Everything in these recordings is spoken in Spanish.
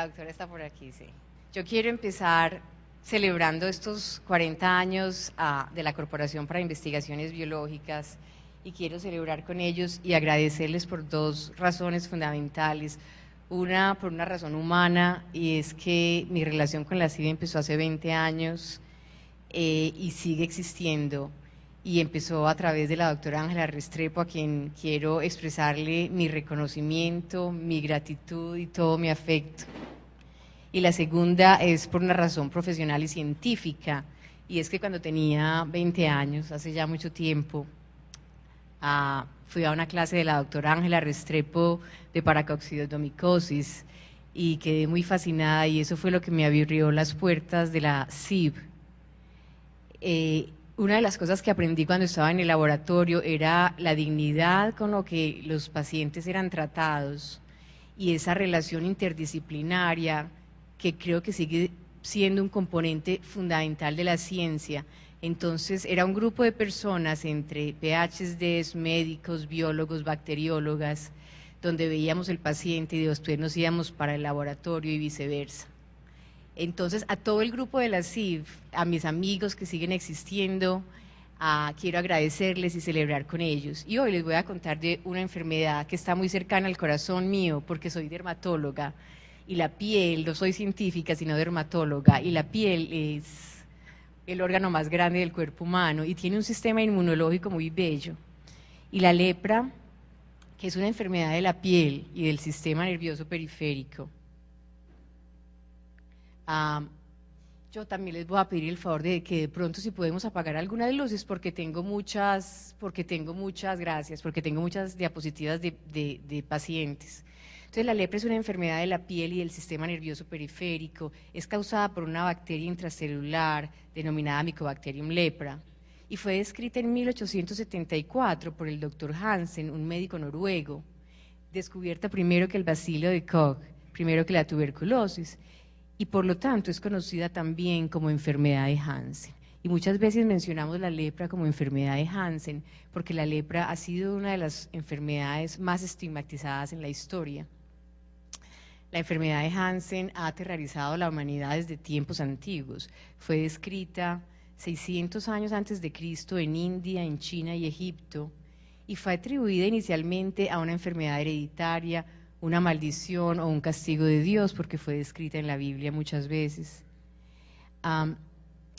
La doctora está por aquí, sí. Yo quiero empezar celebrando estos 40 años de la Corporación para Investigaciones Biológicas y quiero celebrar con ellos y agradecerles por dos razones fundamentales. Una, por una razón humana, y es que mi relación con la CIB empezó hace 20 años y sigue existiendo, y empezó a través de la doctora Ángela Restrepo, a quien quiero expresarle mi reconocimiento, mi gratitud y todo mi afecto. Y la segunda es por una razón profesional y científica, y es que cuando tenía 20 años, hace ya mucho tiempo, fui a una clase de la doctora Ángela Restrepo de paracoxidomicosis y quedé muy fascinada, y eso fue lo que me abrió las puertas de la CIB. Una de las cosas que aprendí cuando estaba en el laboratorio era la dignidad con lo que los pacientes eran tratados y esa relación interdisciplinaria que creo que sigue siendo un componente fundamental de la ciencia. Entonces era un grupo de personas entre PhDs, médicos, biólogos, bacteriólogas, donde veíamos el paciente y después nos íbamos para el laboratorio y viceversa. Entonces, a todo el grupo de la CIB, a mis amigos que siguen existiendo, quiero agradecerles y celebrar con ellos. Y hoy les voy a contar de una enfermedad que está muy cercana al corazón mío, porque soy dermatóloga, y la piel, no soy científica, sino dermatóloga, y la piel es el órgano más grande del cuerpo humano, y tiene un sistema inmunológico muy bello. Y la lepra, que es una enfermedad de la piel y del sistema nervioso periférico, yo también les voy a pedir el favor de que de pronto si podemos apagar algunas luces porque tengo muchas diapositivas de pacientes. Entonces la lepra es una enfermedad de la piel y del sistema nervioso periférico, es causada por una bacteria intracelular denominada Mycobacterium lepra y fue descrita en 1874 por el doctor Hansen, un médico noruego, descubierta primero que el bacilo de Koch, primero que la tuberculosis, y por lo tanto es conocida también como enfermedad de Hansen. Y muchas veces mencionamos la lepra como enfermedad de Hansen, porque la lepra ha sido una de las enfermedades más estigmatizadas en la historia. La enfermedad de Hansen ha aterrorizado a la humanidad desde tiempos antiguos. Fue descrita 600 años antes de Cristo en India, en China y Egipto, y fue atribuida inicialmente a una enfermedad hereditaria, una maldición o un castigo de Dios, porque fue descrita en la Biblia muchas veces.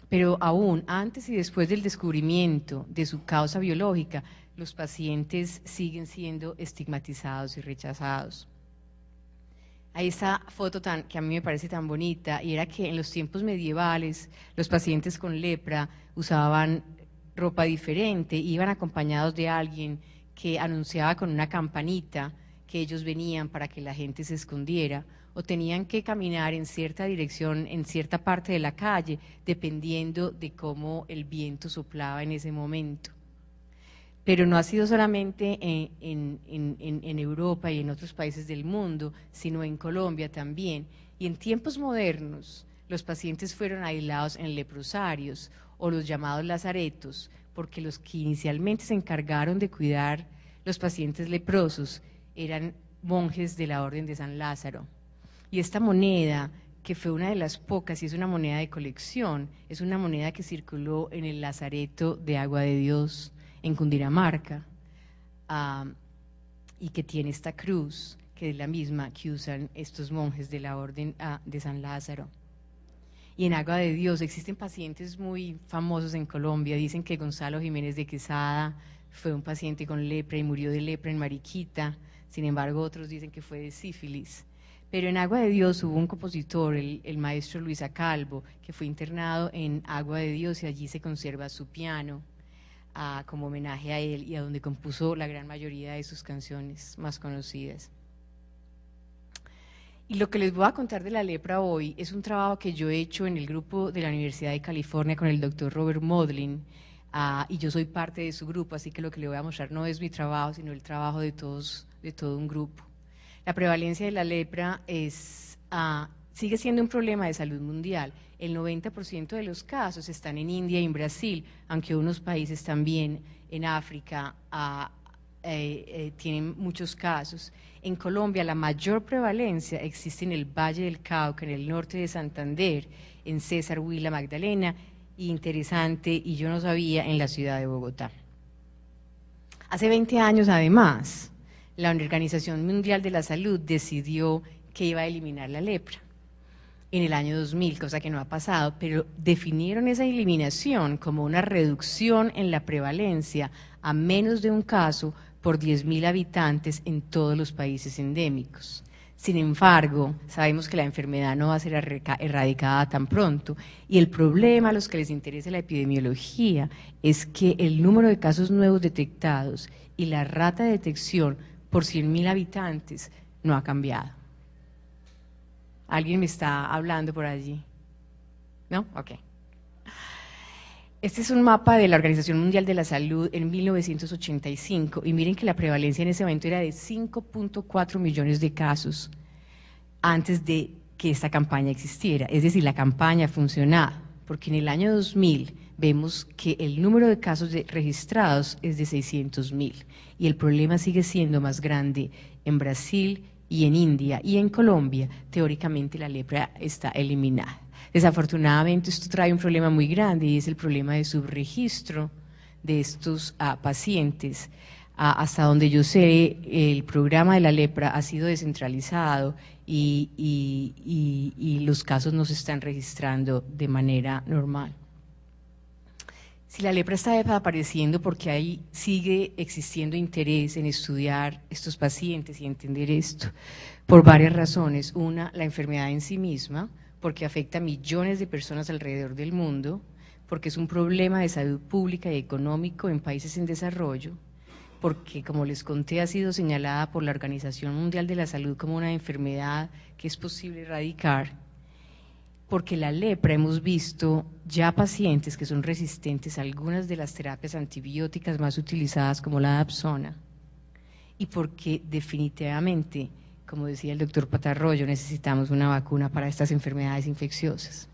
Pero aún antes y después del descubrimiento de su causa biológica, los pacientes siguen siendo estigmatizados y rechazados. Hay esta foto que a mí me parece tan bonita, y era que en los tiempos medievales los pacientes con lepra usaban ropa diferente, iban acompañados de alguien que anunciaba con una campanita que ellos venían para que la gente se escondiera, o tenían que caminar en cierta dirección, en cierta parte de la calle, dependiendo de cómo el viento soplaba en ese momento. Pero no ha sido solamente en Europa y en otros países del mundo, sino en Colombia también. Y en tiempos modernos, los pacientes fueron aislados en leprosarios o los llamados lazaretos, porque los que inicialmente se encargaron de cuidar los pacientes leprosos eran monjes de la Orden de San Lázaro. Y esta moneda, que fue una de las pocas y es una moneda de colección, es una moneda que circuló en el Lazareto de Agua de Dios en Cundinamarca, y que tiene esta cruz, que es la misma que usan estos monjes de la Orden de San Lázaro. Y en Agua de Dios existen pacientes muy famosos en Colombia. Dicen que Gonzalo Jiménez de Quesada fue un paciente con lepra y murió de lepra en Mariquita. Sin embargo, otros dicen que fue de sífilis. Pero en Agua de Dios hubo un compositor, el maestro Luisa Calvo, que fue internado en Agua de Dios y allí se conserva su piano como homenaje a él y a donde compuso la gran mayoría de sus canciones más conocidas. Y lo que les voy a contar de la lepra hoy es un trabajo que yo he hecho en el grupo de la Universidad de California con el doctor Robert Modlin, y yo soy parte de su grupo, así que lo que le voy a mostrar no es mi trabajo, sino el trabajo de todo un grupo. La prevalencia de la lepra sigue siendo un problema de salud mundial. El 90% de los casos están en India y en Brasil, aunque unos países también en África tienen muchos casos. En Colombia la mayor prevalencia existe en el Valle del Cauca, en el norte de Santander, en César, Huila, Magdalena, y interesante, y yo no sabía, en la ciudad de Bogotá. Hace 20 años, además, la Organización Mundial de la Salud decidió que iba a eliminar la lepra en el año 2000, cosa que no ha pasado, pero definieron esa eliminación como una reducción en la prevalencia a menos de un caso por 10.000 habitantes en todos los países endémicos. Sin embargo, sabemos que la enfermedad no va a ser erradicada tan pronto, y el problema a los que les interesa la epidemiología es que el número de casos nuevos detectados y la rata de detección por 100.000 habitantes no ha cambiado. ¿Alguien me está hablando por allí? ¿No? Ok. Este es un mapa de la Organización Mundial de la Salud en 1985, y miren que la prevalencia en ese momento era de 5.4 millones de casos antes de que esta campaña existiera. Es decir, la campaña ha funcionado, porque en el año 2000 vemos que el número de casos registrados es de 600.000, y el problema sigue siendo más grande en Brasil y en India, y en Colombia teóricamente la lepra está eliminada. Desafortunadamente esto trae un problema muy grande, y es el problema de subregistro de estos pacientes. Hasta donde yo sé, el programa de la lepra ha sido descentralizado y los casos no se están registrando de manera normal. Si la lepra está desapareciendo, porque ahí sigue existiendo interés en estudiar estos pacientes y entender esto, por varias razones. Una, la enfermedad en sí misma, porque afecta a millones de personas alrededor del mundo, porque es un problema de salud pública y económico en países en desarrollo, porque, como les conté, ha sido señalada por la Organización Mundial de la Salud como una enfermedad que es posible erradicar, porque la lepra hemos visto ya pacientes que son resistentes a algunas de las terapias antibióticas más utilizadas, como la Dapsona, y porque definitivamente, como decía el doctor Patarroyo, necesitamos una vacuna para estas enfermedades infecciosas.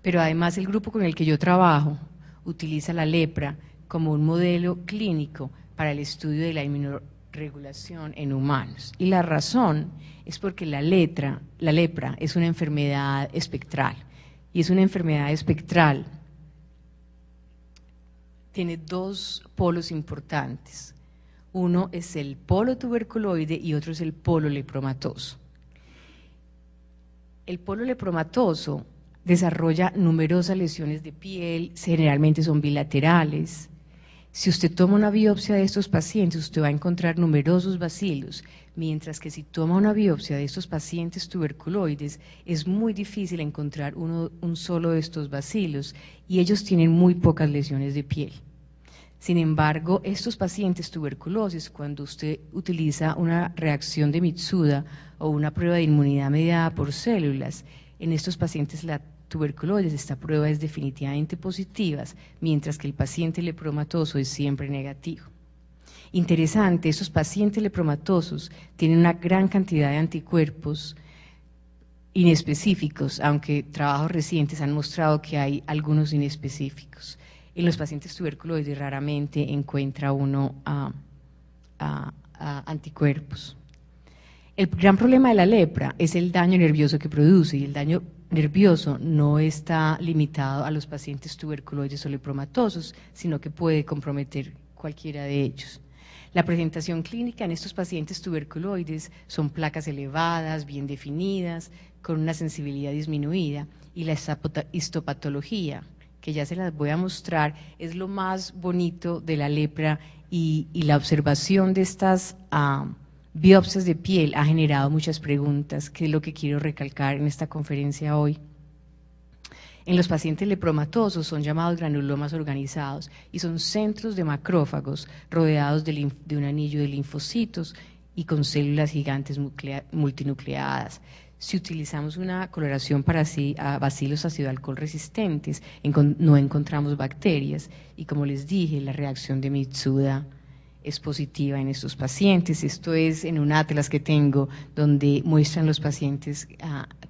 Pero además el grupo con el que yo trabajo utiliza la lepra como un modelo clínico para el estudio de la inmunorregulación en humanos. Y la razón es porque la lepra es una enfermedad espectral, y es una enfermedad espectral, tiene dos polos importantes. Uno es el polo tuberculoide y otro es el polo lepromatoso. El polo lepromatoso desarrolla numerosas lesiones de piel, generalmente son bilaterales. Si usted toma una biopsia de estos pacientes, usted va a encontrar numerosos bacilos, mientras que si toma una biopsia de estos pacientes tuberculoides, es muy difícil encontrar un solo de estos bacilos, y ellos tienen muy pocas lesiones de piel. Sin embargo, estos pacientes tuberculosis, cuando usted utiliza una reacción de Mitsuda o una prueba de inmunidad mediada por células, en estos pacientes la tuberculosis, esta prueba es definitivamente positiva, mientras que el paciente lepromatoso es siempre negativo. Interesante, estos pacientes lepromatosos tienen una gran cantidad de anticuerpos inespecíficos, aunque trabajos recientes han mostrado que hay algunos inespecíficos. En los pacientes tuberculoides raramente encuentra uno anticuerpos. El gran problema de la lepra es el daño nervioso que produce, y el daño nervioso no está limitado a los pacientes tuberculoides o lepromatosos, sino que puede comprometer cualquiera de ellos. La presentación clínica en estos pacientes tuberculoides son placas elevadas, bien definidas, con una sensibilidad disminuida, y la histopatología, que ya se las voy a mostrar, es lo más bonito de la lepra, y la observación de estas biopsias de piel ha generado muchas preguntas, que es lo que quiero recalcar en esta conferencia hoy. En los pacientes lepromatosos son llamados granulomas organizados, y son centros de macrófagos rodeados de un anillo de linfocitos y con células gigantes multinucleadas. Si utilizamos una coloración para bacilos ácido alcohol resistentes, no encontramos bacterias, y como les dije, la reacción de Mitsuda es positiva en estos pacientes. Esto es en un atlas que tengo donde muestran los pacientes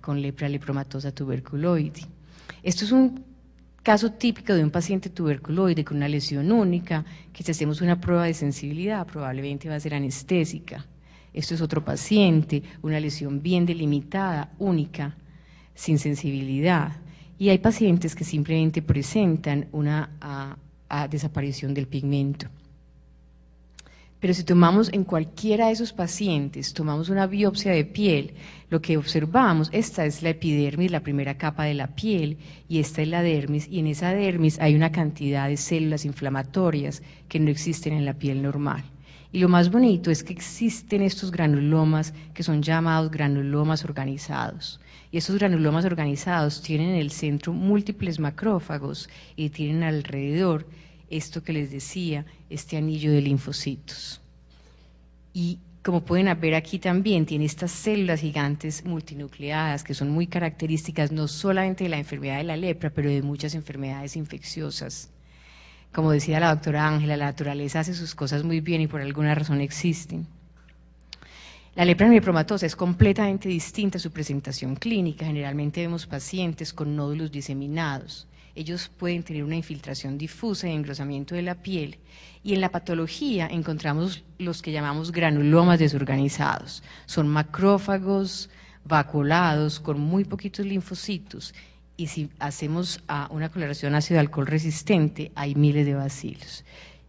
con lepra lepromatosa tuberculoide. Esto es un caso típico de un paciente tuberculoide con una lesión única, que si hacemos una prueba de sensibilidad probablemente va a ser anestésica. Esto es otro paciente, una lesión bien delimitada, única, sin sensibilidad. Y hay pacientes que simplemente presentan una desaparición del pigmento. Pero si tomamos en cualquiera de esos pacientes, tomamos una biopsia de piel, lo que observamos, esta es la epidermis, la primera capa de la piel, y esta es la dermis, y en esa dermis hay una cantidad de células inflamatorias que no existen en la piel normal. Y lo más bonito es que existen estos granulomas que son llamados granulomas organizados. Y estos granulomas organizados tienen en el centro múltiples macrófagos y tienen alrededor esto que les decía, este anillo de linfocitos. Y como pueden ver aquí también, tiene estas células gigantes multinucleadas que son muy características no solamente de la enfermedad de la lepra, pero de muchas enfermedades infecciosas. Como decía la doctora Ángela, la naturaleza hace sus cosas muy bien y por alguna razón existen. La lepra nephromatose es completamente distinta a su presentación clínica. Generalmente vemos pacientes con nódulos diseminados. Ellos pueden tener una infiltración difusa y engrosamiento de la piel, y en la patología encontramos los que llamamos granulomas desorganizados. Son macrófagos vacuolados con muy poquitos linfocitos, y si hacemos una coloración ácido-alcohol resistente, hay miles de bacilos.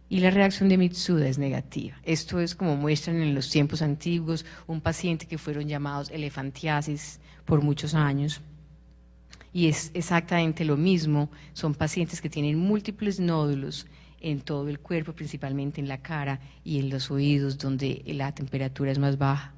Y la reacción de Mitsuda es negativa. Esto es como muestran en los tiempos antiguos un paciente que fueron llamados elefantiasis por muchos años. Y es exactamente lo mismo, son pacientes que tienen múltiples nódulos en todo el cuerpo, principalmente en la cara y en los oídos, donde la temperatura es más baja.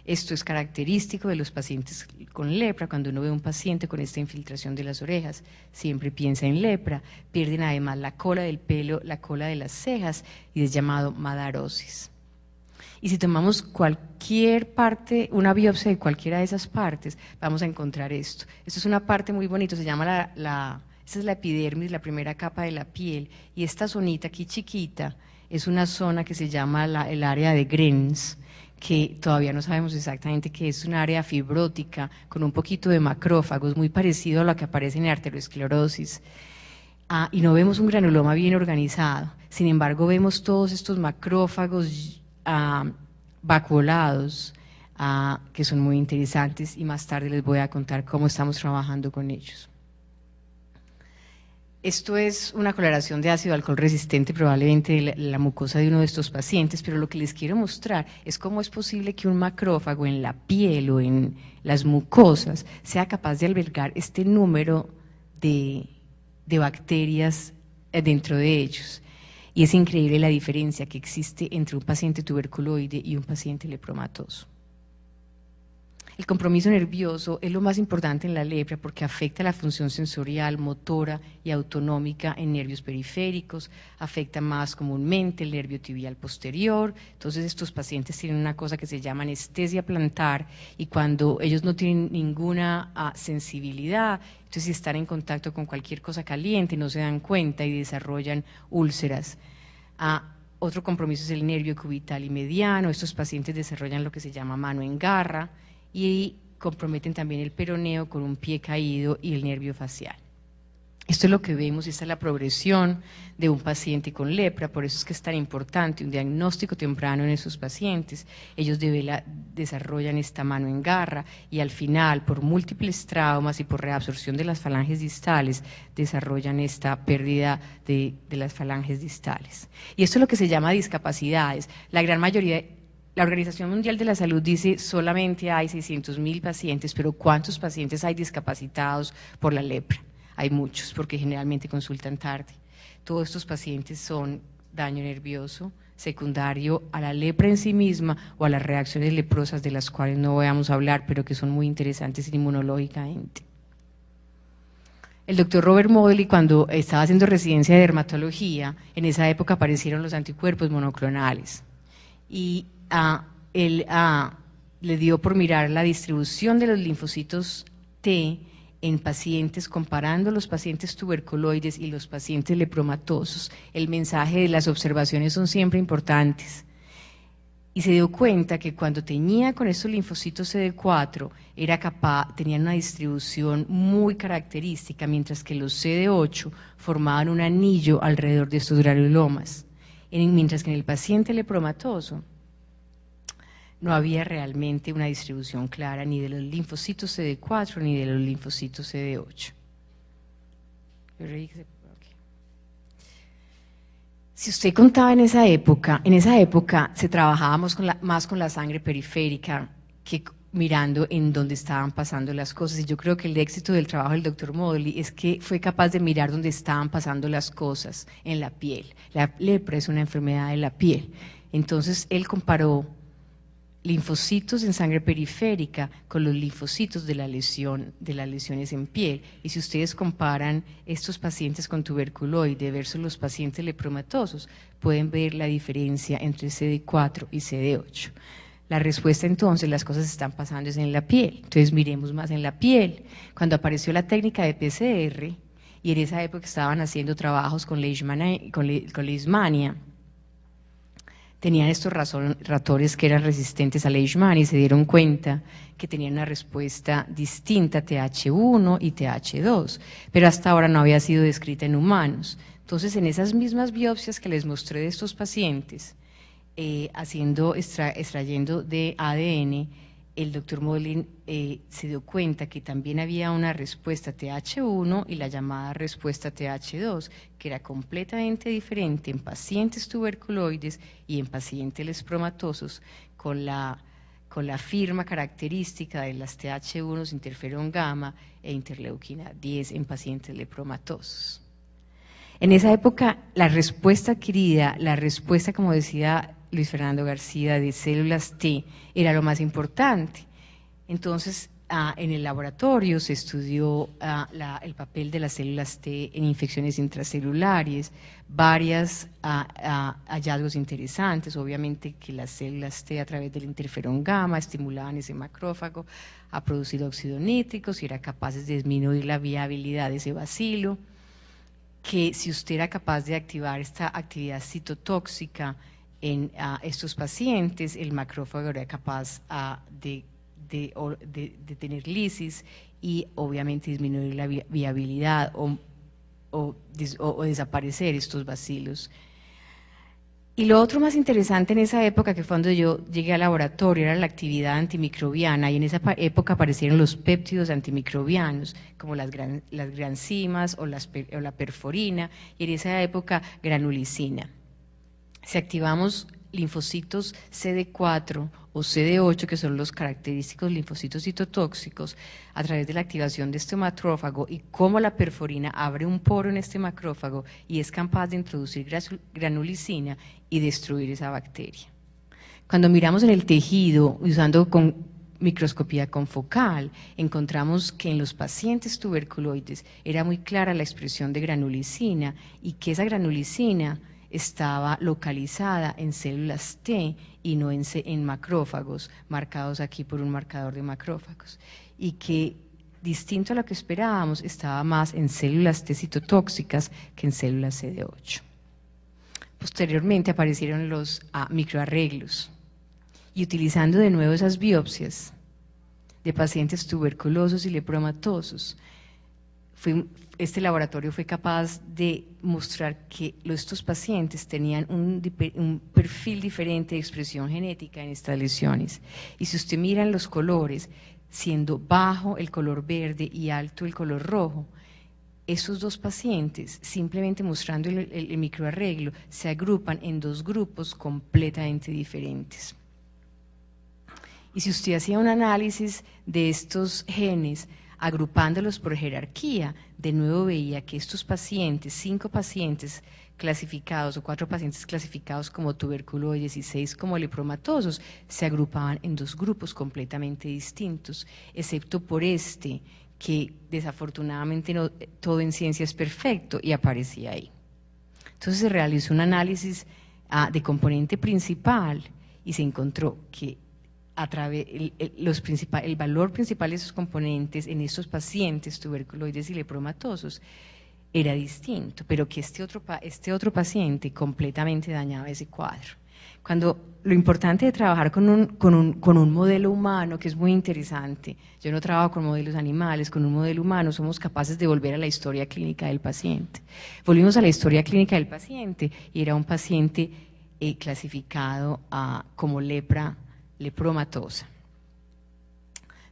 Esto es característico de los pacientes con lepra. Cuando uno ve un paciente con esta infiltración de las orejas, siempre piensa en lepra. Pierden además la cola del pelo, la cola de las cejas, y es llamado madarosis. Y si tomamos cualquier parte, una biopsia de cualquiera de esas partes, vamos a encontrar esto. Esto es una parte muy bonita, se llama esta es la epidermis, la primera capa de la piel, y esta zonita aquí chiquita es una zona que se llama el área de Grens, que todavía no sabemos exactamente qué es, un área fibrótica con un poquito de macrófagos, muy parecido a lo que aparece en arteriosclerosis. Y no vemos un granuloma bien organizado, sin embargo vemos todos estos macrófagos vacuolados, que son muy interesantes, y más tarde les voy a contar cómo estamos trabajando con ellos. Esto es una coloración de ácido-alcohol resistente, probablemente de la mucosa de uno de estos pacientes, pero lo que les quiero mostrar es cómo es posible que un macrófago en la piel o en las mucosas sea capaz de albergar este número de bacterias dentro de ellos. Y es increíble la diferencia que existe entre un paciente tuberculoide y un paciente lepromatoso. El compromiso nervioso es lo más importante en la lepra porque afecta la función sensorial, motora y autonómica en nervios periféricos, afecta más comúnmente el nervio tibial posterior. Entonces estos pacientes tienen una cosa que se llama anestesia plantar, y cuando ellos no tienen ninguna sensibilidad, entonces si están en contacto con cualquier cosa caliente no se dan cuenta y desarrollan úlceras. Otro compromiso es el nervio cubital y mediano. Estos pacientes desarrollan lo que se llama mano en garra, y comprometen también el peroneo con un pie caído y el nervio facial. Esto es lo que vemos, esta es la progresión de un paciente con lepra, por eso es que es tan importante un diagnóstico temprano en esos pacientes. Ellos desarrollan esta mano en garra y al final, por múltiples traumas y por reabsorción de las falanges distales, desarrollan esta pérdida de las falanges distales. Y esto es lo que se llama discapacidades. La gran mayoría La Organización Mundial de la Salud dice solamente hay 600.000 pacientes, pero ¿cuántos pacientes hay discapacitados por la lepra? Hay muchos, porque generalmente consultan tarde. Todos estos pacientes son daño nervioso secundario a la lepra en sí misma o a las reacciones leprosas, de las cuales no vamos a hablar, pero que son muy interesantes inmunológicamente. El doctor Robert Modely, cuando estaba haciendo residencia de dermatología, en esa época aparecieron los anticuerpos monoclonales, y él le dio por mirar la distribución de los linfocitos T en pacientes, comparando los pacientes tuberculoides y los pacientes lepromatosos. El mensaje de las observaciones son siempre importantes. y se dio cuenta que cuando teñía con estos linfocitos CD4 tenían una distribución muy característica, mientras que los CD8 formaban un anillo alrededor de estos granulomas, mientras que en el paciente lepromatoso no había realmente una distribución clara ni de los linfocitos CD4 ni de los linfocitos CD8. Si usted contaba en esa época se trabajábamos más con la sangre periférica que mirando en dónde estaban pasando las cosas, y yo creo que el éxito del trabajo del doctor Modley es que fue capaz de mirar dónde estaban pasando las cosas en la piel. La lepra es una enfermedad de la piel, entonces él comparó linfocitos en sangre periférica con los linfocitos de las lesiones en piel, y si ustedes comparan estos pacientes con tuberculoide versus los pacientes lepromatosos, pueden ver la diferencia entre CD4 y CD8. La respuesta entonces, las cosas están pasando es en la piel, entonces miremos más en la piel. Cuando apareció la técnica de PCR, y en esa época estaban haciendo trabajos con Leishmania, tenían estos ratones que eran resistentes a Leishmania y se dieron cuenta que tenían una respuesta distinta a TH1 y TH2, pero hasta ahora no había sido descrita en humanos. Entonces, en esas mismas biopsias que les mostré de estos pacientes, extrayendo de ADN, el doctor Modley se dio cuenta que también había una respuesta TH1 y la llamada respuesta TH2, que era completamente diferente en pacientes tuberculoides y en pacientes lepromatosos, con la firma característica de las TH1, interferón gamma e interleuquina 10 en pacientes lepromatosos. En esa época, la respuesta adquirida, como decía Luis Fernando García, de células T, era lo más importante. Entonces, en el laboratorio se estudió el papel de las células T en infecciones intracelulares, varios hallazgos interesantes, obviamente que las células T a través del interferón gamma estimulaban ese macrófago a producir óxido nítrico, si era capaces de disminuir la viabilidad de ese bacilo, que si usted era capaz de activar esta actividad citotóxica en estos pacientes, el macrófago era capaz de tener lisis y obviamente disminuir la viabilidad o desaparecer estos bacilos. Y lo otro más interesante en esa época, que fue cuando yo llegué al laboratorio, era la actividad antimicrobiana, y en esa época aparecieron los péptidos antimicrobianos, como las granzimas o la perforina, y en esa época granulicina. Si activamos linfocitos CD4 o CD8, que son los característicos linfocitos citotóxicos, a través de la activación de este macrófago, y cómo la perforina abre un poro en este macrófago y es capaz de introducir granulicina y destruir esa bacteria. Cuando miramos en el tejido, usando microscopía confocal, encontramos que en los pacientes tuberculoides era muy clara la expresión de granulicina, y que esa granulicina estaba localizada en células T y no en macrófagos, marcados aquí por un marcador de macrófagos, y que, distinto a lo que esperábamos, estaba más en células T citotóxicas que en células CD8. Posteriormente aparecieron los microarreglos, y utilizando de nuevo esas biopsias de pacientes tuberculosos y lepromatosos, este laboratorio fue capaz de mostrar que estos pacientes tenían un perfil diferente de expresión genética en estas lesiones. Y si usted mira los colores, siendo bajo el color verde y alto el color rojo, esos dos pacientes, simplemente mostrando el microarreglo, se agrupan en dos grupos completamente diferentes. Y si usted hacía un análisis de estos genes, agrupándolos por jerarquía, de nuevo veía que estos pacientes, 5 pacientes clasificados o 4 pacientes clasificados como tuberculoides y 6 como lepromatosos, se agrupaban en 2 grupos completamente distintos, excepto por que desafortunadamente no todo en ciencia es perfecto, y aparecía ahí. Entonces se realizó un análisis de componente principal y se encontró que el valor principal de esos componentes en estos pacientes tuberculoides y lepromatosos era distinto, pero que este otro paciente completamente dañaba ese cuadro. Lo importante de trabajar con un modelo humano, que es muy interesante, yo no trabajo con modelos animales, con un modelo humano somos capaces de volver a la historia clínica del paciente. Volvimos a la historia clínica del paciente y era un paciente clasificado como lepromatosa.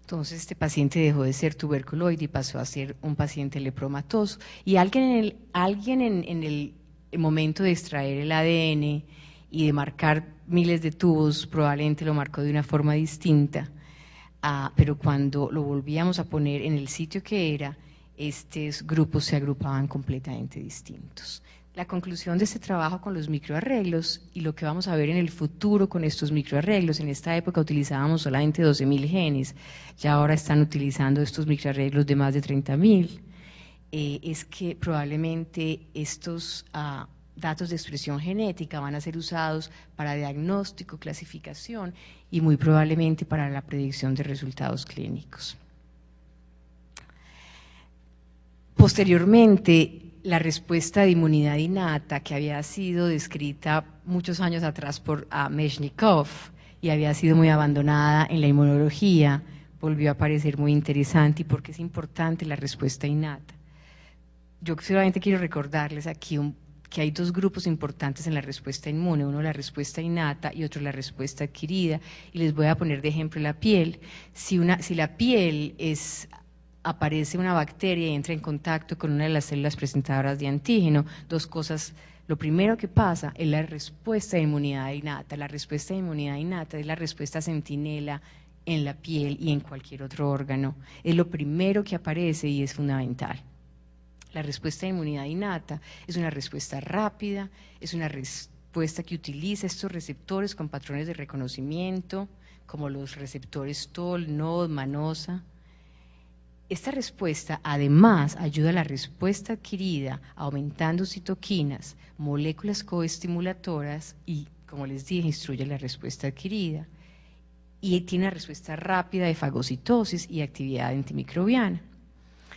Entonces este paciente dejó de ser tuberculoide y pasó a ser un paciente lepromatoso. Y alguien en el momento de extraer el ADN y de marcar miles de tubos, probablemente lo marcó de una forma distinta, pero cuando lo volvíamos a poner en el sitio que era, estos grupos se agrupaban completamente distintos. La conclusión de este trabajo con los microarreglos y lo que vamos a ver en el futuro con estos microarreglos, en esta época utilizábamos solamente 12.000 genes, ya ahora están utilizando estos microarreglos de más de 30.000, es que probablemente estos datos de expresión genética van a ser usados para diagnóstico, clasificación y muy probablemente para la predicción de resultados clínicos. Posteriormente, la respuesta de inmunidad innata, que había sido descrita muchos años atrás por Mechnikov y había sido muy abandonada en la inmunología, volvió a parecer muy interesante. ¿Y por qué es importante la respuesta innata? Yo solamente quiero recordarles aquí que hay dos grupos importantes en la respuesta inmune, uno la respuesta innata y otro la respuesta adquirida, y les voy a poner de ejemplo la piel. Si la piel aparece una bacteria y entra en contacto con una de las células presentadoras de antígeno, dos cosas. Lo primero que pasa es la respuesta de inmunidad innata. La respuesta de inmunidad innata es la respuesta centinela en la piel y en cualquier otro órgano. Es lo primero que aparece y es fundamental. La respuesta de inmunidad innata es una respuesta rápida, es una respuesta que utiliza estos receptores con patrones de reconocimiento, como los receptores TOL, NOD, MANOSA. Esta respuesta además ayuda a la respuesta adquirida aumentando citoquinas, moléculas coestimuladoras y, como les dije, instruye la respuesta adquirida. Y tiene una respuesta rápida de fagocitosis y actividad antimicrobiana.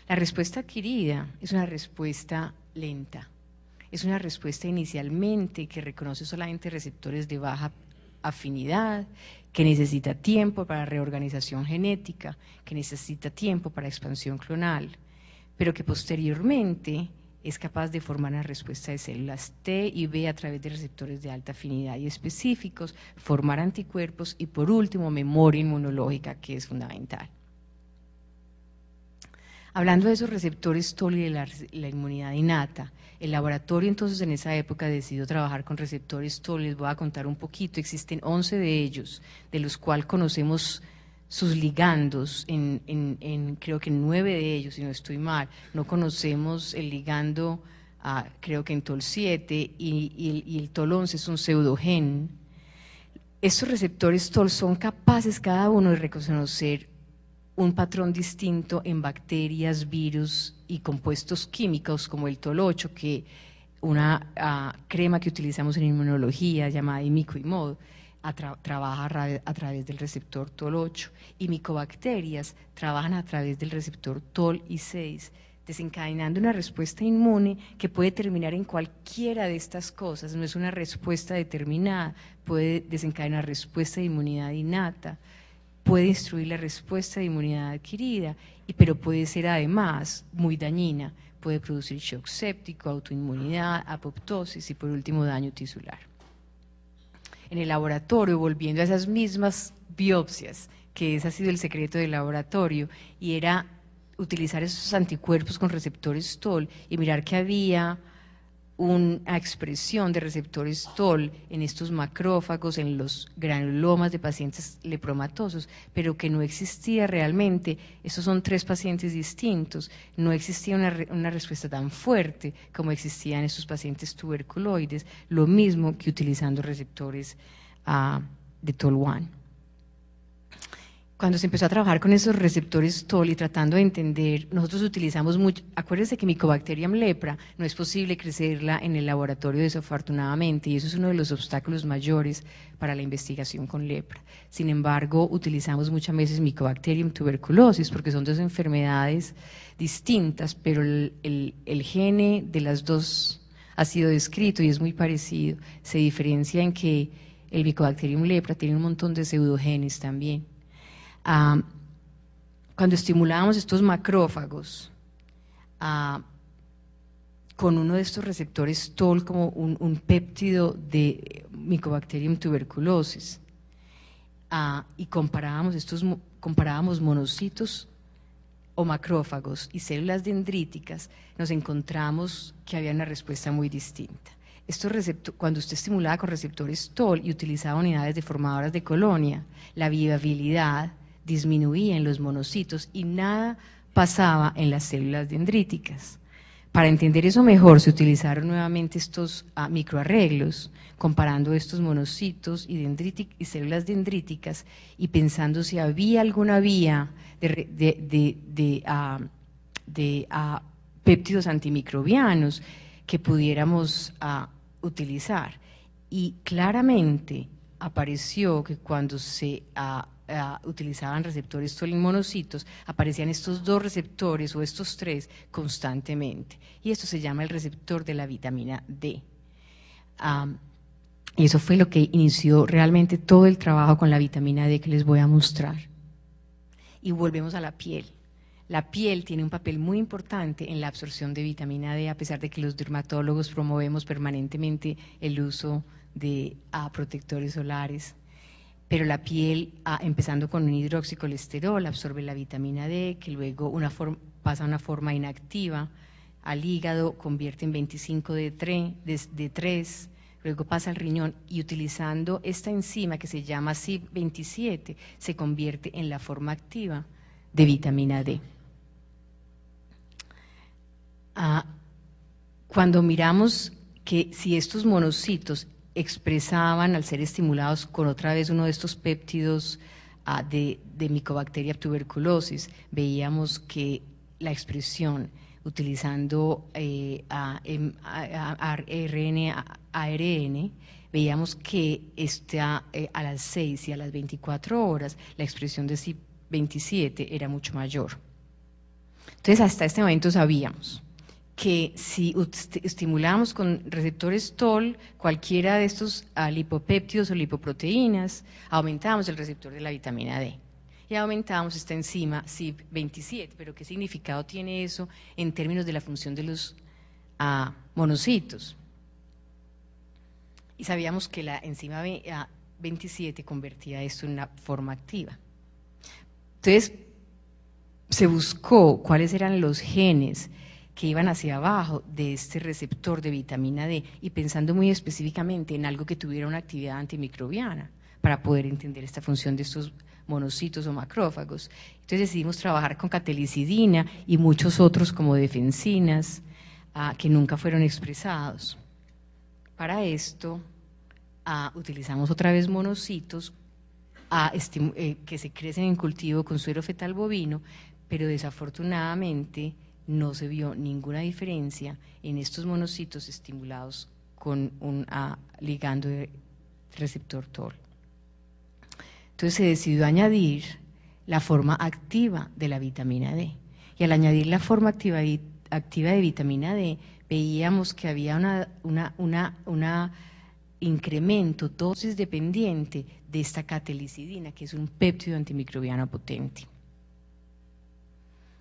La respuesta adquirida es una respuesta lenta, es una respuesta inicialmente que reconoce solamente receptores de baja afinidad, que necesita tiempo para reorganización genética, que necesita tiempo para expansión clonal, pero que posteriormente es capaz de formar una respuesta de células T y B a través de receptores de alta afinidad y específicos, formar anticuerpos y por último memoria inmunológica, que es fundamental. Hablando de esos receptores TOL y de la inmunidad innata, el laboratorio entonces en esa época decidió trabajar con receptores TOL. Les voy a contar un poquito. Existen 11 de ellos, de los cuales conocemos sus ligandos, creo que en 9 de ellos, si no estoy mal. No conocemos el ligando, creo que en TOL7 y el TOL11 es un pseudogen. Estos receptores TOL son capaces cada uno de reconocer un patrón distinto en bacterias, virus y compuestos químicos como el TOL8, que una crema que utilizamos en inmunología llamada imiquimod trabaja a través del receptor TOL8 y micobacterias trabajan a través del receptor TOL6, desencadenando una respuesta inmune que puede terminar en cualquiera de estas cosas. No es una respuesta determinada, puede desencadenar respuesta de inmunidad innata, puede instruir la respuesta de inmunidad adquirida, pero puede ser además muy dañina, puede producir shock séptico, autoinmunidad, apoptosis y por último daño tisular. En el laboratorio, volviendo a esas mismas biopsias, que ese ha sido el secreto del laboratorio, y era utilizar esos anticuerpos con receptores TOL y mirar que había una expresión de receptores TOL en estos macrófagos, en los granulomas de pacientes lepromatosos, pero que no existía realmente. Estos son 3 pacientes distintos, no existía una respuesta tan fuerte como existía en estos pacientes tuberculoides, lo mismo que utilizando receptores de TOL1. Cuando se empezó a trabajar con esos receptores TOL y tratando de entender, nosotros utilizamos mucho, acuérdense que Mycobacterium lepra no es posible crecerla en el laboratorio desafortunadamente, y eso es uno de los obstáculos mayores para la investigación con lepra. Sin embargo, utilizamos muchas veces Mycobacterium tuberculosis porque son 2 enfermedades distintas, pero el gene de las dos ha sido descrito y es muy parecido. Se diferencia en que el Mycobacterium lepra tiene un montón de pseudogenes también. Cuando estimulábamos estos macrófagos con uno de estos receptores TOL como un péptido de Mycobacterium tuberculosis y comparábamos monocitos o macrófagos y células dendríticas, nos encontramos que había una respuesta muy distinta. Cuando usted estimulaba con receptores TOL y utilizaba unidades deformadoras de colonia, la viabilidad disminuía en los monocitos y nada pasaba en las células dendríticas. Para entender eso mejor, se utilizaron nuevamente estos microarreglos, comparando estos monocitos y células dendríticas y pensando si había alguna vía de péptidos antimicrobianos que pudiéramos utilizar. Y claramente apareció que cuando se utilizaban receptores TOL en monocitos, aparecían estos dos receptores o estos tres constantemente. Y esto se llama el receptor de la vitamina D. Y eso fue lo que inició realmente todo el trabajo con la vitamina D que les voy a mostrar. Y volvemos a la piel. La piel tiene un papel muy importante en la absorción de vitamina D, a pesar de que los dermatólogos promovemos permanentemente el uso de protectores solares. Pero la piel, empezando con un hidroxicolesterol, absorbe la vitamina D, que luego pasa a una forma inactiva al hígado, convierte en 25D3, luego pasa al riñón y utilizando esta enzima que se llama CYP27, se convierte en la forma activa de vitamina D. Cuando miramos que si estos monocitos expresaban al ser estimulados con otra vez uno de estos péptidos de Mycobacteria tuberculosis, veíamos que la expresión utilizando ARN, veíamos que a las 6 y a las 24 horas la expresión de CYP27 era mucho mayor. Entonces hasta este momento sabíamos que si estimulamos con receptores TOL cualquiera de estos lipopéptidos o lipoproteínas, aumentábamos el receptor de la vitamina D y aumentábamos esta enzima CYP27. Pero ¿qué significado tiene eso en términos de la función de los monocitos? Y sabíamos que la enzima 27 convertía esto en una forma activa. Entonces se buscó cuáles eran los genes que iban hacia abajo de este receptor de vitamina D y pensando muy específicamente en algo que tuviera una actividad antimicrobiana para poder entender esta función de estos monocitos o macrófagos. Entonces decidimos trabajar con catelicidina y muchos otros como defensinas que nunca fueron expresados. Para esto utilizamos otra vez monocitos que se crecen en cultivo con suero fetal bovino, pero desafortunadamente no se vio ninguna diferencia en estos monocitos estimulados con un ligando de receptor TOL. Entonces se decidió añadir la forma activa de la vitamina D. Y al añadir la forma activa de vitamina D, veíamos que había un incremento dosis dependiente de esta catelicidina, que es un péptido antimicrobiano potente.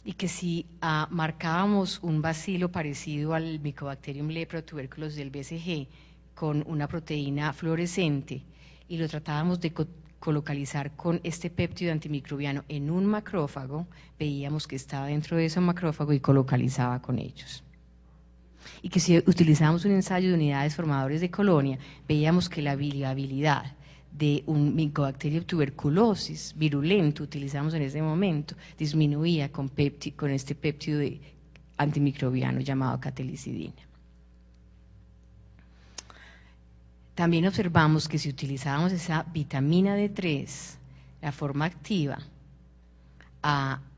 Y que si marcábamos un bacilo parecido al Mycobacterium lepra tuberculosis del BCG con una proteína fluorescente y lo tratábamos de colocalizar con este péptido antimicrobiano en un macrófago, veíamos que estaba dentro de ese macrófago y colocalizaba con ellos. Y que si utilizábamos un ensayo de unidades formadores de colonia, veíamos que la viabilidad de un Mycobacterium tuberculosis virulento, utilizamos en ese momento, disminuía con este péptido antimicrobiano llamado catelicidina. También observamos que si utilizábamos esa vitamina D3, la forma activa,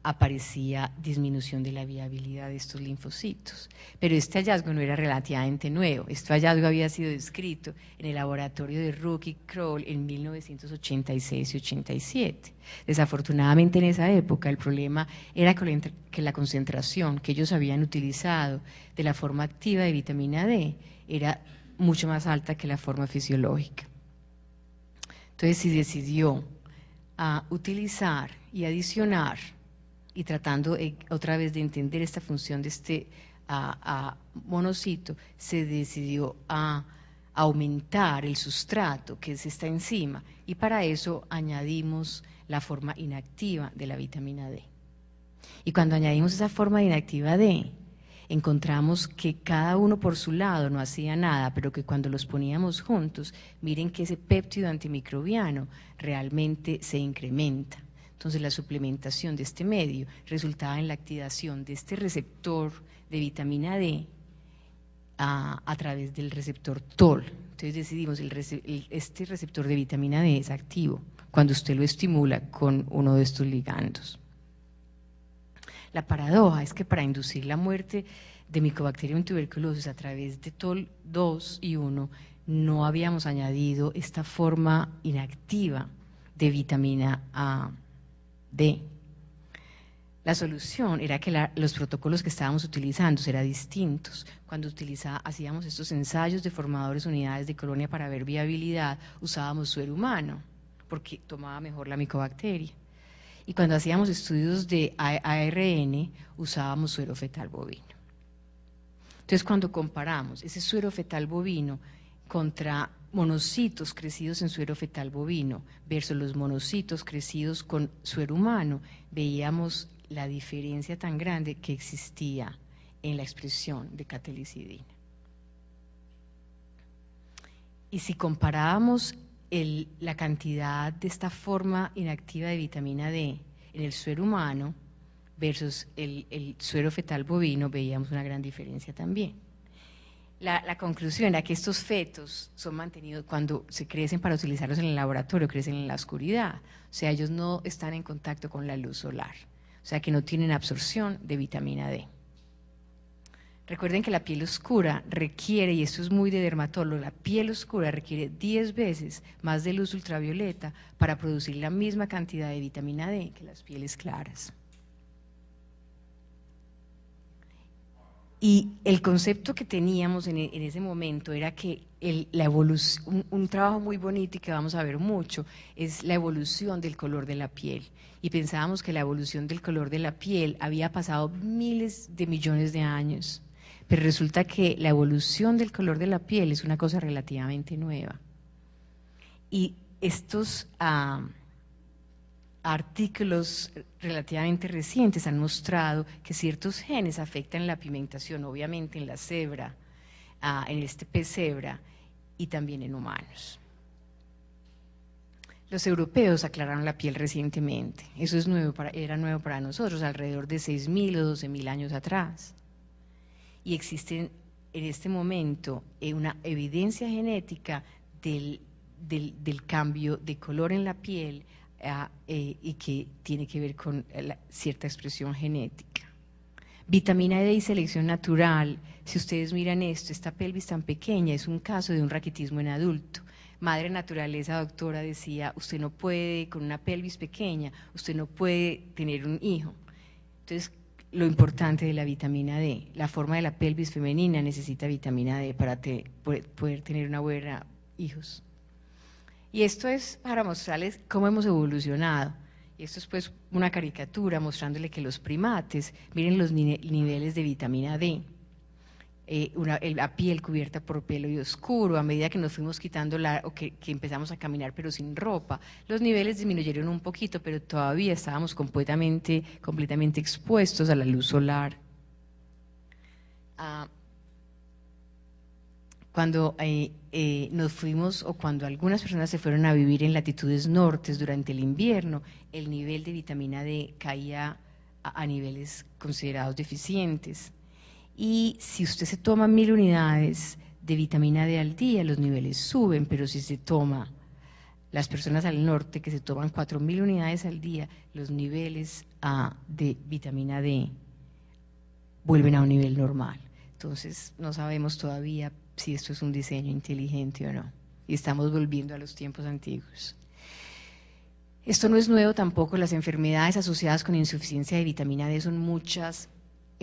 aparecía disminución de la viabilidad de estos linfocitos. Pero este hallazgo no era relativamente nuevo. Este hallazgo había sido descrito en el laboratorio de Rook y Kroll en 1986 y 87. Desafortunadamente en esa época el problema era que la concentración que ellos habían utilizado de la forma activa de vitamina D era mucho más alta que la forma fisiológica. Entonces, si decidió utilizar y adicionar, y tratando otra vez de entender esta función de este monocito, se decidió a aumentar el sustrato que es esta enzima, y para eso añadimos la forma inactiva de la vitamina D. Y cuando añadimos esa forma inactiva D, encontramos que cada uno por su lado no hacía nada, pero que cuando los poníamos juntos, miren que ese péptido antimicrobiano realmente se incrementa. Entonces la suplementación de este medio resultaba en la activación de este receptor de vitamina D a través del receptor TOL. Entonces decidimos, este receptor de vitamina D es activo cuando usted lo estimula con uno de estos ligandos. La paradoja es que para inducir la muerte de Mycobacterium tuberculosis a través de TOL2 y 1 no habíamos añadido esta forma inactiva de vitamina D. La solución era que los protocolos que estábamos utilizando eran distintos. Cuando hacíamos estos ensayos de formadores unidades de colonia para ver viabilidad, usábamos suero humano, porque tomaba mejor la micobacteria. Y cuando hacíamos estudios de ARN, usábamos suero fetal bovino. Entonces, cuando comparamos ese suero fetal bovino contra monocitos crecidos en suero fetal bovino versus los monocitos crecidos con suero humano, veíamos la diferencia tan grande que existía en la expresión de catelicidina. Y si comparábamos la cantidad de esta forma inactiva de vitamina D en el suero humano versus el suero fetal bovino, veíamos una gran diferencia también. La conclusión era que estos fetos son mantenidos cuando se crecen para utilizarlos en el laboratorio, crecen en la oscuridad, o sea, ellos no están en contacto con la luz solar, o sea que no tienen absorción de vitamina D. Recuerden que la piel oscura requiere, y esto es muy de dermatólogo, la piel oscura requiere 10 veces más de luz ultravioleta para producir la misma cantidad de vitamina D que las pieles claras. Y el concepto que teníamos en ese momento era que la evolución, un trabajo muy bonito y que vamos a ver mucho, es la evolución del color de la piel. Y pensábamos que la evolución del color de la piel había pasado miles de millones de años, pero resulta que la evolución del color de la piel es una cosa relativamente nueva. Y estos artículos relativamente recientes han mostrado que ciertos genes afectan la pigmentación, obviamente en la cebra, en este pez cebra y también en humanos. Los europeos aclararon la piel recientemente, eso es era nuevo para nosotros, alrededor de 6.000 o 12.000 años atrás. Y existe en este momento una evidencia genética del cambio de color en la piel y que tiene que ver con cierta expresión genética. Vitamina D y selección natural, si ustedes miran esto, esta pelvis tan pequeña es un caso de un raquitismo en adulto. Madre naturaleza, doctora, decía, usted no puede, con una pelvis pequeña, usted no puede tener un hijo. Entonces, lo importante de la vitamina D, la forma de la pelvis femenina necesita vitamina D para poder tener una buena hijos. Y esto es para mostrarles cómo hemos evolucionado. Y esto es pues una caricatura mostrándole que los primates, miren los niveles de vitamina D. La piel cubierta por pelo y oscuro, a medida que nos fuimos quitando que empezamos a caminar pero sin ropa, los niveles disminuyeron un poquito, pero todavía estábamos completamente expuestos a la luz solar. Cuando nos fuimos o cuando algunas personas se fueron a vivir en latitudes nortes durante el invierno, el nivel de vitamina D caía a niveles considerados deficientes. Y si usted se toma 1000 unidades de vitamina D al día, los niveles suben, pero si se toma, las personas al norte que se toman 4000 unidades al día, los niveles de vitamina D vuelven a un nivel normal. Entonces no sabemos todavía si esto es un diseño inteligente o no, y estamos volviendo a los tiempos antiguos. Esto no es nuevo tampoco, las enfermedades asociadas con insuficiencia de vitamina D son muchas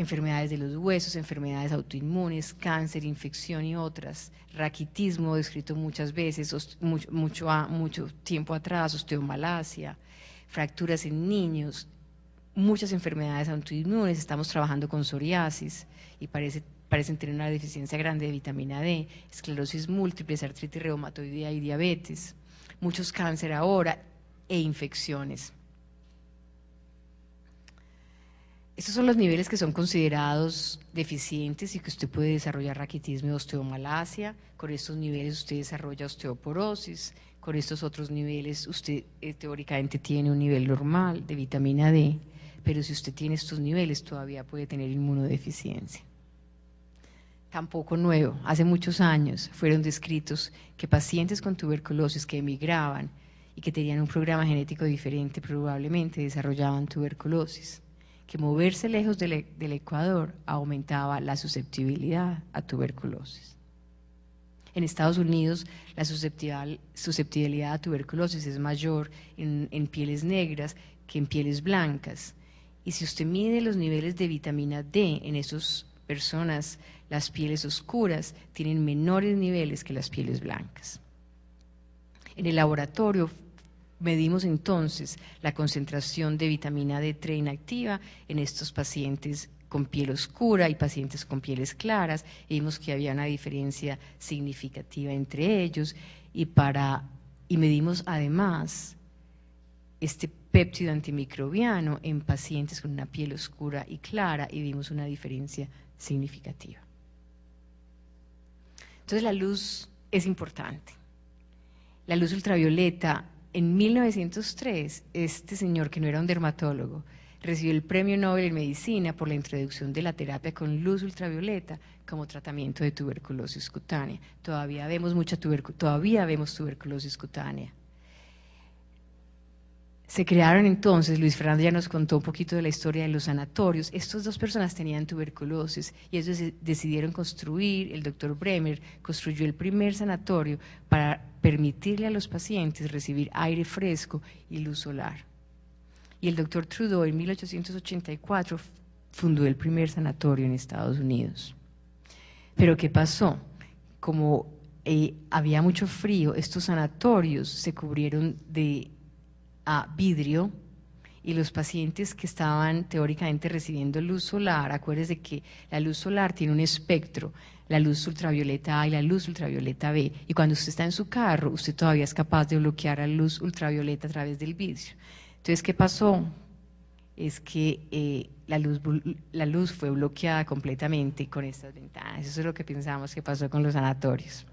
enfermedades de los huesos, enfermedades autoinmunes, cáncer, infección y otras, raquitismo descrito muchas veces, mucho tiempo atrás, osteomalacia, fracturas en niños, muchas enfermedades autoinmunes, estamos trabajando con psoriasis y parecen tener una deficiencia grande de vitamina D, esclerosis múltiple, artritis reumatoidea y diabetes, muchos cáncer ahora e infecciones. Estos son los niveles que son considerados deficientes y que usted puede desarrollar raquitismo y osteomalacia. Con estos niveles usted desarrolla osteoporosis. Con estos otros niveles usted teóricamente tiene un nivel normal de vitamina D, pero si usted tiene estos niveles todavía puede tener inmunodeficiencia. Tampoco nuevo, hace muchos años fueron descritos que pacientes con tuberculosis que emigraban y que tenían un programa genético diferente probablemente desarrollaban tuberculosis, que moverse lejos del Ecuador aumentaba la susceptibilidad a tuberculosis. En Estados Unidos la susceptibilidad a tuberculosis es mayor en pieles negras que en pieles blancas. Y si usted mide los niveles de vitamina D en esas personas, las pieles oscuras tienen menores niveles que las pieles blancas. En el laboratorio medimos entonces la concentración de vitamina D3 inactiva en estos pacientes con piel oscura y pacientes con pieles claras, y vimos que había una diferencia significativa entre ellos, y medimos además este péptido antimicrobiano en pacientes con una piel oscura y clara, y vimos una diferencia significativa. Entonces la luz es importante. La luz ultravioleta. En 1903, este señor, que no era un dermatólogo, recibió el Premio Nobel en Medicina por la introducción de la terapia con luz ultravioleta como tratamiento de tuberculosis cutánea. Todavía vemos tuberculosis cutánea. Se crearon entonces, Luis Fernando ya nos contó un poquito de la historia de los sanatorios. Estas dos personas tenían tuberculosis y ellos decidieron construir, el doctor Bremer construyó el primer sanatorio para permitirle a los pacientes recibir aire fresco y luz solar. Y el doctor Trudeau en 1884 fundó el primer sanatorio en Estados Unidos. Pero ¿qué pasó? Como había mucho frío, estos sanatorios se cubrieron de vidrio, y los pacientes que estaban teóricamente recibiendo luz solar, acuérdense que la luz solar tiene un espectro, la luz ultravioleta A y la luz ultravioleta B, y cuando usted está en su carro, usted todavía es capaz de bloquear la luz ultravioleta a través del vidrio. Entonces, ¿qué pasó? Es que la luz fue bloqueada completamente con estas ventanas. Eso es lo que pensamos que pasó con los sanatorios.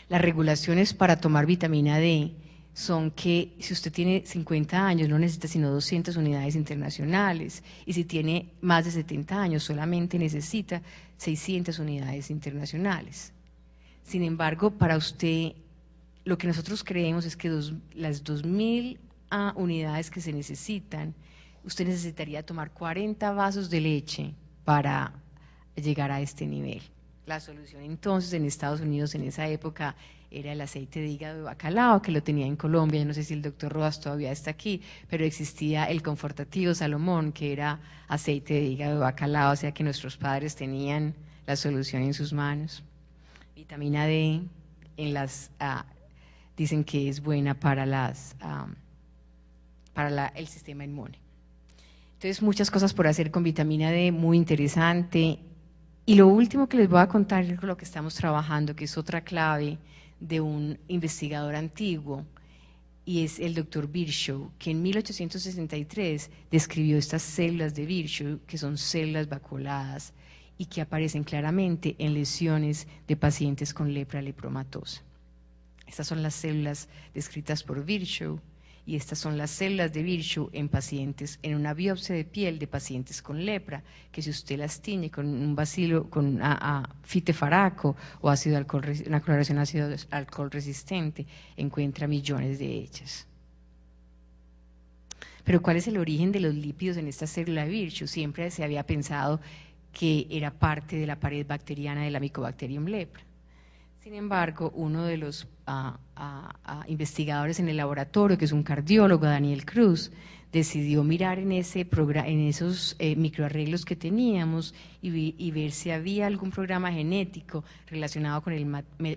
Las regulaciones para tomar vitamina D son que si usted tiene 50 años no necesita sino 200 unidades internacionales, y si tiene más de 70 años solamente necesita 600 unidades internacionales. Sin embargo, para usted, lo que nosotros creemos es que las 2.000 unidades que se necesitan, usted necesitaría tomar 40 vasos de leche para llegar a este nivel. La solución entonces en Estados Unidos en esa época era el aceite de hígado de bacalao, que lo tenía en Colombia. Yo no sé si el doctor Rodas todavía está aquí, pero existía el Confortativo Salomón, que era aceite de hígado de bacalao, o sea que nuestros padres tenían la solución en sus manos. Vitamina D dicen que es buena para el sistema inmune. Entonces, muchas cosas por hacer con vitamina D, muy interesante. Y lo último que les voy a contar es lo que estamos trabajando, que es otra clave de un investigador antiguo, y es el doctor Virchow, que en 1863 describió estas células de Virchow, que son células vacuoladas y que aparecen claramente en lesiones de pacientes con lepra lepromatosa. Estas son las células descritas por Virchow, y estas son las células de Virchow en pacientes, en una biopsia de piel de pacientes con lepra, que si usted las tiñe con un bacilo, con fitefaraco o una coloración ácido alcohol resistente, encuentra millones de ellas. Pero ¿cuál es el origen de los lípidos en esta célula de Virchow? Siempre se había pensado que era parte de la pared bacteriana de la Mycobacterium lepra. Sin embargo, uno de los investigadores en el laboratorio, que es un cardiólogo, Daniel Cruz, decidió mirar en esos microarreglos que teníamos y ver si había algún programa genético relacionado con el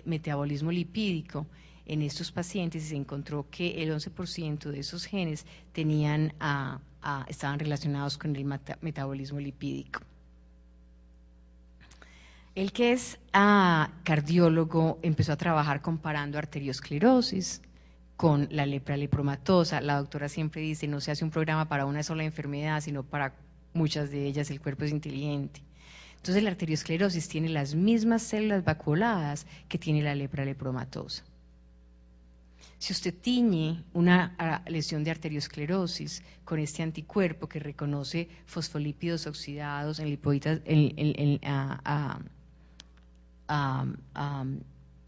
metabolismo lipídico en estos pacientes, y se encontró que el 11% de esos genes estaban relacionados con el metabolismo lipídico. Él, que es cardiólogo, empezó a trabajar comparando arteriosclerosis con la lepra lepromatosa. La doctora siempre dice, no se hace un programa para una sola enfermedad, sino para muchas de ellas. El cuerpo es inteligente. Entonces la arteriosclerosis tiene las mismas células vacuoladas que tiene la lepra lepromatosa. Si usted tiñe una lesión de arteriosclerosis con este anticuerpo que reconoce fosfolípidos oxidados en lipoitas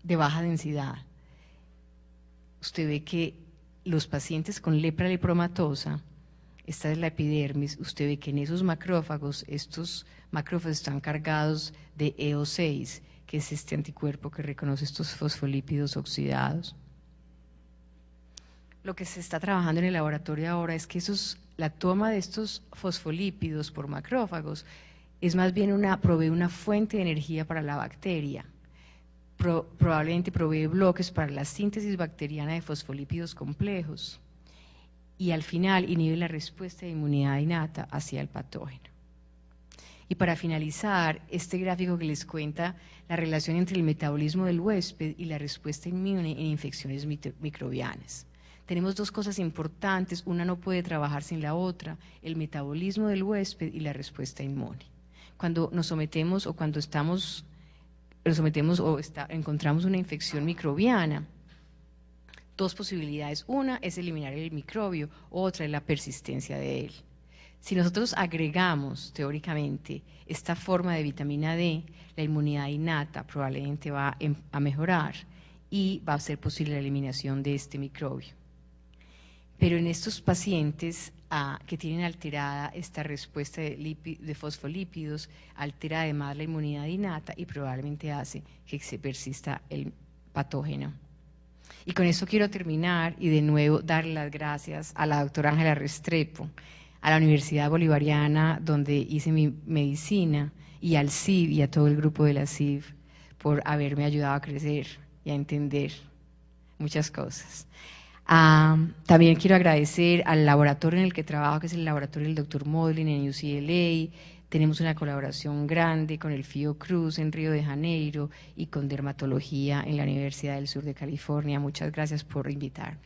de baja densidad, usted ve que los pacientes con lepra lepromatosa, esta es la epidermis, usted ve que en esos macrófagos, estos macrófagos están cargados de EO6, que es este anticuerpo que reconoce estos fosfolípidos oxidados. Lo que se está trabajando en el laboratorio ahora es que la toma de estos fosfolípidos por macrófagos es más bien provee una fuente de energía para la bacteria. Probablemente provee bloques para la síntesis bacteriana de fosfolípidos complejos y al final inhibe la respuesta de inmunidad innata hacia el patógeno. Y para finalizar, este gráfico que les cuenta la relación entre el metabolismo del huésped y la respuesta inmune en infecciones microbianas. Tenemos dos cosas importantes, una no puede trabajar sin la otra, el metabolismo del huésped y la respuesta inmune. Cuando nos sometemos o encontramos una infección microbiana, dos posibilidades. Una es eliminar el microbio, otra es la persistencia de él. Si nosotros agregamos, teóricamente, esta forma de vitamina D, la inmunidad innata probablemente va a mejorar y va a ser posible la eliminación de este microbio. Pero en estos pacientes que tienen alterada esta respuesta de fosfolípidos, altera además la inmunidad innata y probablemente hace que se persista el patógeno. Y con esto quiero terminar y de nuevo dar las gracias a la doctora Ángela Restrepo, a la Universidad Bolivariana donde hice mi medicina, y al CIV y a todo el grupo de la CIV por haberme ayudado a crecer y a entender muchas cosas. También quiero agradecer al laboratorio en el que trabajo, que es el laboratorio del Dr. Modlin en UCLA. Tenemos una colaboración grande con el Fiocruz en Río de Janeiro y con dermatología en la Universidad del Sur de California. Muchas gracias por invitarme.